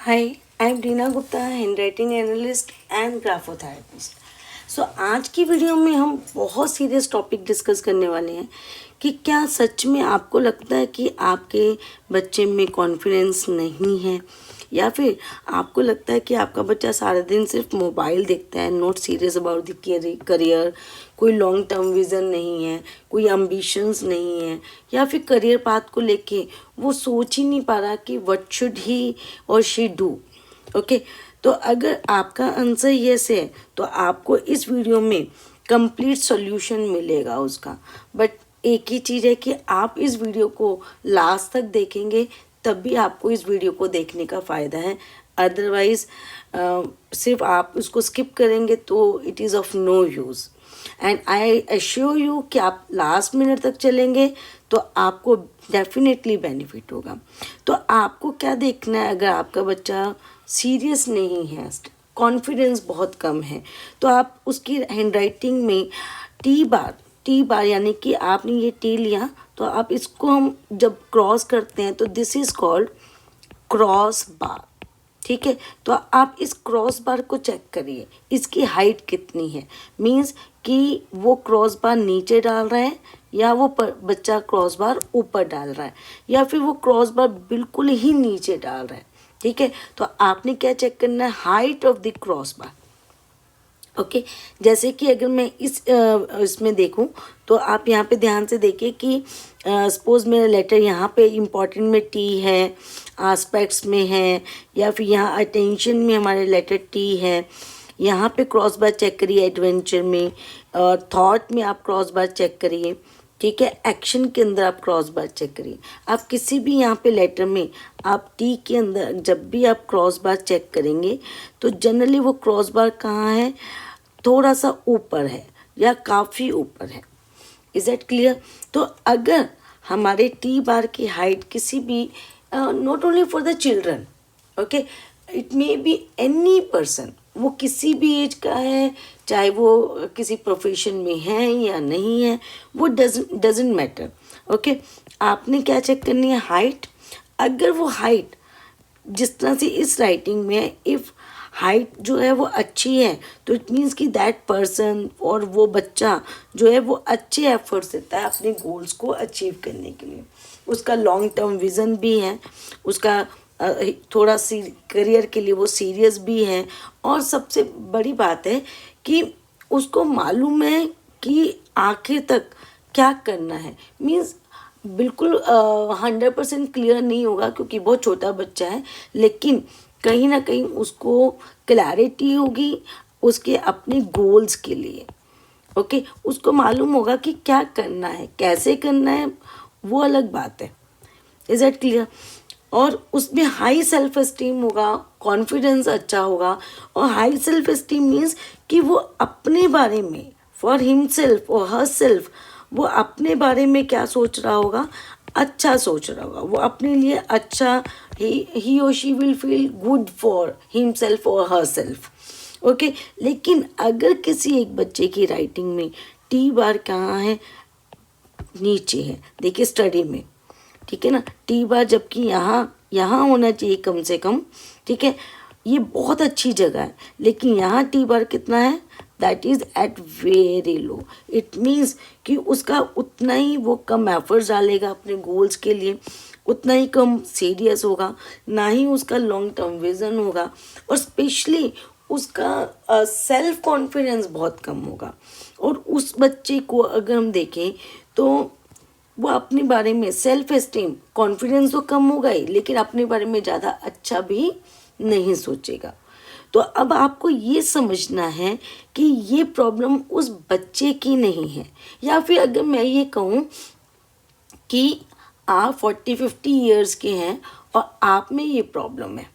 Hi, I'm Reena Gupta, handwriting analyst and ग्राफोथेरेपिस्ट। आज की video में हम बहुत सीरियस टॉपिक डिस्कस करने वाले हैं कि क्या सच में आपको लगता है कि आपके बच्चे में कॉन्फिडेंस नहीं है, या फिर आपको लगता है कि आपका बच्चा सारा दिन सिर्फ मोबाइल देखता है, not serious about the career, कोई लॉन्ग टर्म विज़न नहीं है, कोई एम्बिशंस नहीं है, या फिर करियर पाथ को लेके वो सोच ही नहीं पा रहा कि व्हाट शुड ही और शी डू। ओके, तो अगर आपका आंसर यस है तो आपको इस वीडियो में कंप्लीट सॉल्यूशन मिलेगा उसका। बट एक ही चीज़ है कि आप इस वीडियो को लास्ट तक देखेंगे तभी आपको इस वीडियो को देखने का फ़ायदा है। अदरवाइज़ सिर्फ आप उसको स्किप करेंगे तो it is of no use. And I assure you कि आप लास्ट मिनट तक चलेंगे तो आपको डेफिनेटली बेनिफिट होगा। तो आपको क्या देखना है, अगर आपका बच्चा सीरियस नहीं है, कॉन्फिडेंस बहुत कम है, तो आप उसकी हैंडराइटिंग में टी बार यानी कि आपने ये टी लिया तो आप इसको हम जब क्रॉस करते हैं तो this is called cross bar. ठीक है, तो आप इस क्रॉस बार को चेक करिए, इसकी हाइट कितनी है। मीन्स कि वो क्रॉस बार नीचे डाल रहा है या वो बच्चा क्रॉस बार ऊपर डाल रहा है, या फिर वो क्रॉस बार बिल्कुल ही नीचे डाल रहा है। ठीक है, तो आपने क्या चेक करना है, height of the cross bar. Okay, जैसे कि अगर मैं इसमें देखूं तो आप यहाँ पे ध्यान से देखिए कि सपोज मेरा लेटर यहाँ पे इम्पॉर्टेंट में टी है, आस्पेक्ट्स में है, या फिर यहाँ अटेंशन में हमारे लेटर टी है। यहाँ पे क्रॉस बार चेक करिए एडवेंचर में, और थॉट में आप क्रॉस बार चेक करिए। ठीक है, एक्शन के अंदर आप क्रॉस बार चेक करिए। आप किसी भी यहाँ पे लेटर में आप टी के अंदर जब भी आप क्रॉस बार चेक करेंगे तो जनरली वो क्रॉस बार कहाँ है, थोड़ा सा ऊपर है या काफ़ी ऊपर है। Is that clear? तो अगर हमारे टी बार की हाइट किसी भी not only for the children, okay, it may be any person, वो किसी भी एज का है, चाहे वो किसी प्रोफेशन में है या नहीं है, वो डजेंट मैटर। ओके, आपने क्या चेक करनी है, हाइट। अगर वो हाइट जिस तरह से इस राइटिंग में इफ़ हाइट जो है वो अच्छी है तो इट मीन्स कि दैट पर्सन और वो बच्चा जो है वो अच्छे एफर्ट्स देता है अपने गोल्स को अचीव करने के लिए। उसका लॉन्ग टर्म विज़न भी है, उसका थोड़ा सी करियर के लिए वो सीरियस भी है, और सबसे बड़ी बात है कि उसको मालूम है कि आखिर तक क्या करना है। मीन्स बिल्कुल 100% क्लियर नहीं होगा क्योंकि बहुत छोटा बच्चा है, लेकिन कहीं ना कहीं उसको क्लैरिटी होगी उसके अपने गोल्स के लिए। ओके, उसको मालूम होगा कि क्या करना है, कैसे करना है, वो अलग बात है। Is that clear? और उसमें हाई सेल्फ एस्टीम होगा, कॉन्फिडेंस अच्छा होगा। और हाई सेल्फ एस्टीम मीन्स कि वो अपने बारे में, फॉर हिमसेल्फ और हर सेल्फ, वो अपने बारे में क्या सोच रहा होगा, अच्छा सोच रहा होगा। वो अपने लिए अच्छा, ही और she will feel good for himself और हर सेल्फ। ओके, लेकिन अगर किसी एक बच्चे की राइटिंग में टी बार कहाँ है, नीचे है, देखिए स्टडी में, ठीक है ना, टी बार जबकि यहाँ होना चाहिए कम से कम। ठीक है, ये बहुत अच्छी जगह है, लेकिन यहाँ टी बार कितना है, that is at very low. It means कि उसका उतना ही वो कम एफर्ट्स डालेगा अपने गोल्स के लिए, उतना ही कम सीरियस होगा, ना ही उसका लॉन्ग टर्म विज़न होगा, और स्पेशली उसका सेल्फ कॉन्फिडेंस बहुत कम होगा। और उस बच्चे को अगर हम देखें तो वो अपने बारे में सेल्फ एस्टीम, कॉन्फिडेंस तो कम होगा ही, लेकिन अपने बारे में ज़्यादा अच्छा भी नहीं सोचेगा। तो अब आपको ये समझना है कि ये प्रॉब्लम उस बच्चे की नहीं है, या फिर अगर मैं ये कहूँ कि आप 40-50 ईयर्स के हैं और आप में ये प्रॉब्लम है,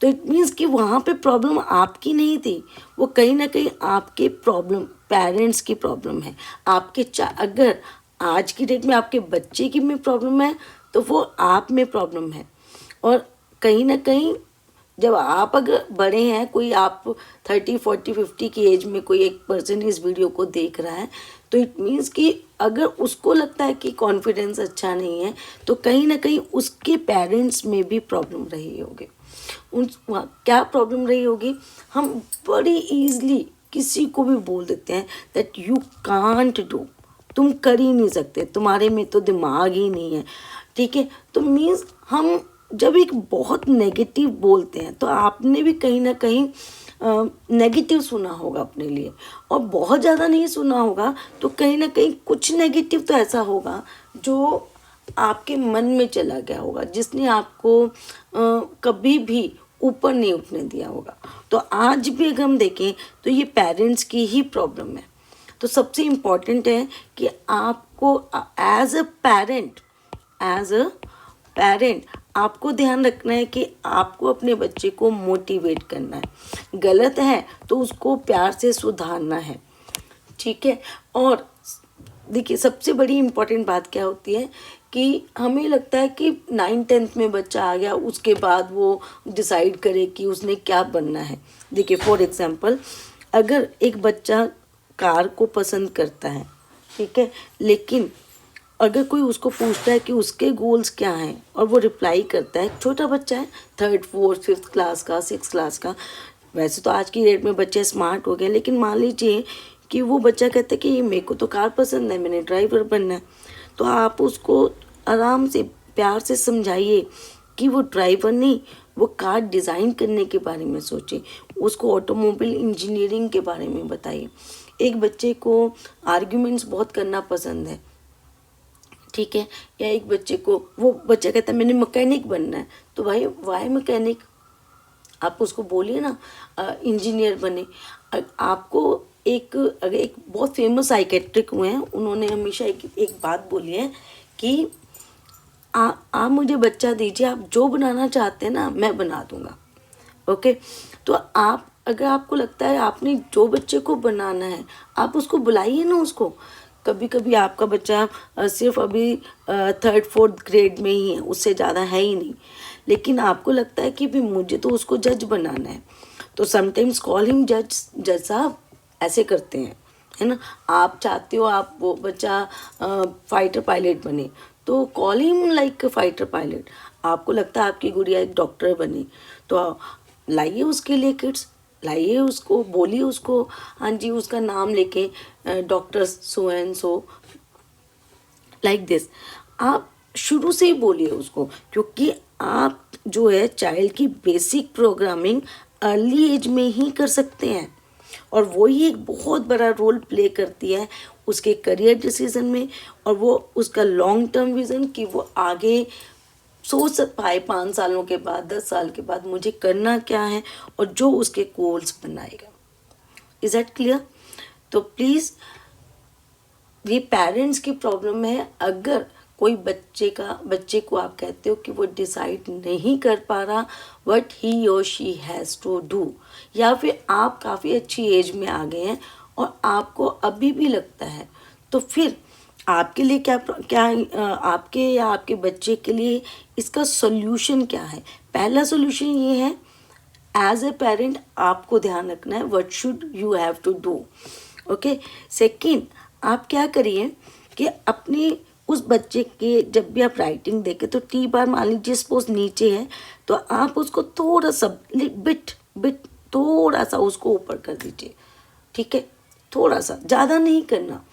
तो इट मीन्स कि वहाँ पे प्रॉब्लम आपकी नहीं थी, वो कहीं ना कहीं आपके प्रॉब्लम, पेरेंट्स की प्रॉब्लम है। आपके अगर आज की डेट में आपके बच्चे की में प्रॉब्लम है तो वो आप में प्रॉब्लम है। और कहीं ना कहीं जब आप अगर बड़े हैं, कोई आप 30-40-50 की एज में कोई एक पर्सन इस वीडियो को देख रहा है, तो इट मीन्स कि अगर उसको लगता है कि कॉन्फिडेंस अच्छा नहीं है तो कहीं ना कहीं उसके पेरेंट्स में भी प्रॉब्लम रही होगी। उन क्या प्रॉब्लम रही होगी, हम बड़ी ईजली किसी को भी बोल देते हैं दैट यू कांट डू, तुम कर ही नहीं सकते, तुम्हारे में तो दिमाग ही नहीं है, ठीक है। तो मीन्स हम जब एक बहुत नेगेटिव बोलते हैं तो आपने भी कहीं ना कहीं नेगेटिव सुना होगा अपने लिए, और बहुत ज़्यादा नहीं सुना होगा तो कहीं ना कहीं कुछ नेगेटिव तो ऐसा होगा जो आपके मन में चला गया होगा, जिसने आपको कभी भी ऊपर नहीं उठने दिया होगा। तो आज भी अगर हम देखें तो ये पेरेंट्स की ही प्रॉब्लम है। तो सबसे इम्पॉर्टेंट है कि आपको एज अ पेरेंट आपको ध्यान रखना है कि आपको अपने बच्चे को मोटिवेट करना है, गलत है तो उसको प्यार से सुधारना है, ठीक है। और देखिए सबसे बड़ी इम्पॉर्टेंट बात क्या होती है कि हमें लगता है कि 9th-10th में बच्चा आ गया उसके बाद वो डिसाइड करे कि उसने क्या बनना है। देखिए फॉर एग्जांपल, अगर एक बच्चा कार को पसंद करता है, ठीक है, लेकिन अगर कोई उसको पूछता है कि उसके गोल्स क्या हैं और वो रिप्लाई करता है, छोटा बच्चा है 3rd 4th 5th क्लास का 6th क्लास का, वैसे तो आज की डेट में बच्चे स्मार्ट हो गए, लेकिन मान लीजिए कि वो बच्चा कहता है कि मेरे को तो कार पसंद है, मैंने ड्राइवर बनना है, तो आप उसको आराम से प्यार से समझाइए कि वो ड्राइवर नहीं, वो कार डिज़ाइन करने के बारे में सोचे, उसको ऑटोमोबाइल इंजीनियरिंग के बारे में बताइए। एक बच्चे को आर्ग्यूमेंट्स बहुत करना पसंद है, ठीक है, या एक बच्चे को, वो बच्चा कहता है मैंने मैकेनिक बनना है, तो भाई वाई मैकेनिक, आप उसको बोलिए ना इंजीनियर बने। आपको अगर एक बहुत फेमस साइकेट्रिक हुए हैं, उन्होंने हमेशा एक बात बोली है कि आप मुझे बच्चा दीजिए, आप जो बनाना चाहते हैं ना मैं बना दूंगा, ओके। तो आप अगर आपको लगता है आपने जो बच्चे को बनाना है, आप उसको बुलाइए ना उसको। कभी कभी आपका बच्चा सिर्फ अभी 3rd 4th ग्रेड में ही है, उससे ज़्यादा है ही नहीं, लेकिन आपको लगता है कि भी मुझे तो उसको जज बनाना है, तो समटाइम्स कॉल हिम जज साहब, ऐसे करते हैं, है ना। आप चाहते हो आप वो बच्चा फाइटर पायलट बने, तो call him like fighter pilot. आपको लगता है आपकी गुड़िया एक डॉक्टर बने, तो लाइए उसके लिए किट्स, लाइए उसको, बोलिए उसको, हाँ जी, उसका नाम लेके doctor so and so, like this. आप शुरू से ही बोलिए उसको, क्योंकि आप जो है चाइल्ड की बेसिक प्रोग्रामिंग अर्ली एज में ही कर सकते हैं, और वो ही एक बहुत बड़ा रोल प्ले करती है उसके करियर डिसीजन में, और वो उसका लॉन्ग टर्म विज़न कि वो आगे सोच पाए 5 सालों के बाद 10 साल के बाद मुझे करना क्या है, और जो उसके गोल्स बनाएगा। Is that clear? तो प्लीज़, ये पेरेंट्स की प्रॉब्लम है। अगर कोई बच्चे को आप कहते हो कि वो डिसाइड नहीं कर पा रहा व्हाट ही और शी हैज़ टू डू, या फिर आप काफ़ी अच्छी एज में आ गए हैं और आपको अभी भी लगता है, तो फिर आपके लिए आपके या आपके बच्चे के लिए इसका सॉल्यूशन क्या है? पहला सॉल्यूशन ये है, एज ए पेरेंट आपको ध्यान रखना है what should you have to do, okay. Second, आप क्या करिए कि अपनी उस बच्चे के जब भी आप राइटिंग देखें तो टी बार मान लीजिए सपोज नीचे है, तो आप उसको थोड़ा सा बिट थोड़ा सा उसको ऊपर कर दीजिए, ठीक है, थोड़ा सा, ज़्यादा नहीं करना।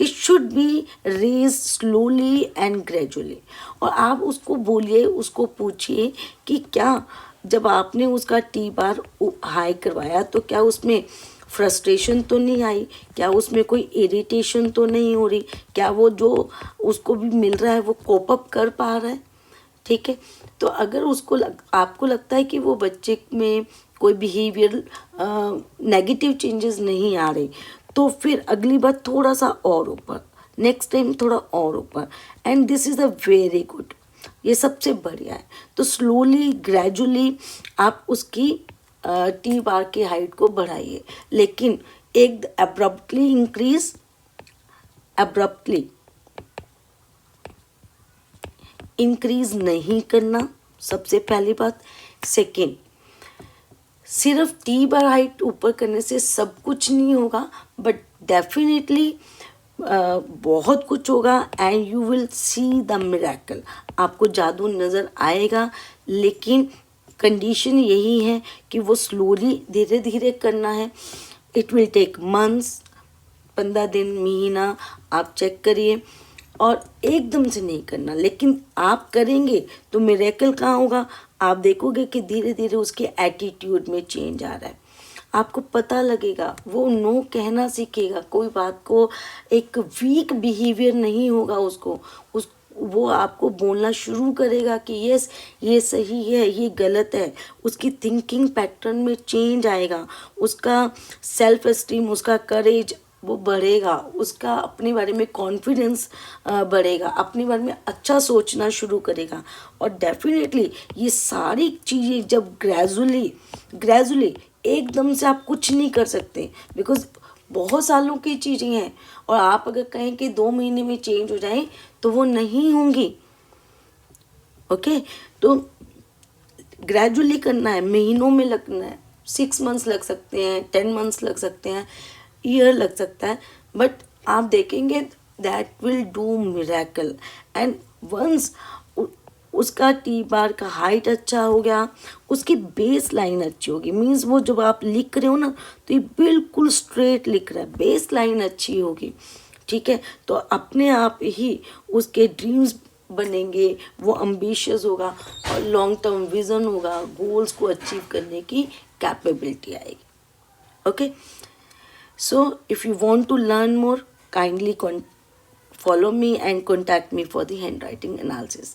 It should be raise slowly and gradually. और आप उसको बोलिए, उसको पूछिए कि क्या जब आपने उसका टी बार हाई करवाया तो क्या उसमें फ्रस्ट्रेशन तो नहीं आई, क्या उसमें कोई इरिटेशन तो नहीं हो रही, क्या वो जो उसको भी मिल रहा है वो कोप अप कर पा रहा है, ठीक है। तो अगर आपको लगता है कि वो बच्चे में कोई बिहेवियर नेगेटिव चेंजेस नहीं आ रहे, तो फिर अगली बार थोड़ा सा और ऊपर, नेक्स्ट टाइम थोड़ा और ऊपर, and this is a very good, ये सबसे बढ़िया है। तो स्लोली ग्रेजुअली आप उसकी टी बार की हाइट को बढ़ाइए, लेकिन एक अब्रप्टली इंक्रीज नहीं करना, सबसे पहली बात। सेकेंड, सिर्फ टी बार हाइट ऊपर करने से सब कुछ नहीं होगा, बट डेफिनेटली बहुत कुछ होगा, and you will see the miracle, आपको जादू नज़र आएगा। लेकिन कंडीशन यही है कि वो स्लोली धीरे धीरे करना है. इट विल टेक मंथ्स, 15 दिन, महीना, आप चेक करिए. और एकदम से नहीं करना, लेकिन आप करेंगे तो मिरेकल कहाँ होगा, आप देखोगे कि धीरे धीरे उसके एटीट्यूड में चेंज आ रहा है. आपको पता लगेगा, वो नो कहना सीखेगा, कोई बात को एक वीक बिहेवियर नहीं होगा उसको, वो आपको बोलना शुरू करेगा कि यस ये सही है, ये गलत है. उसकी थिंकिंग पैटर्न में चेंज आएगा, उसका सेल्फ एस्टीम, उसका करेज वो बढ़ेगा, उसका अपने बारे में कॉन्फिडेंस बढ़ेगा, अपने बारे में अच्छा सोचना शुरू करेगा. और डेफिनेटली ये सारी चीज़ें जब ग्रेजुअली एकदम से आप कुछ नहीं कर सकते, बिकॉज बहुत सालों की चीज़ें हैं. और आप अगर कहें कि 2 महीने में चेंज हो जाए तो वो नहीं होंगी. ओके, तो ग्रेजुअली करना है, महीनों में लगना है, 6 मंथ्स लग सकते हैं, 10 मंथ्स लग सकते हैं, ईयर लग सकता है, बट आप देखेंगे that will do miracle. And once उसका टी बार का हाइट अच्छा हो गया, उसकी बेस लाइन अच्छी होगी, मीन्स वो जब आप लिख रहे हो ना तो ये बिल्कुल स्ट्रेट लिख रहा है, बेस लाइन अच्छी होगी. ठीक है, तो अपने आप ही उसके ड्रीम्स बनेंगे, वो अम्बिशियस होगा और लॉन्ग टर्म विज़न होगा, गोल्स को अचीव करने की कैपेबिलिटी आएगी. Okay, so if you want to learn more, kindly follow me and contact me for the handwriting analysis.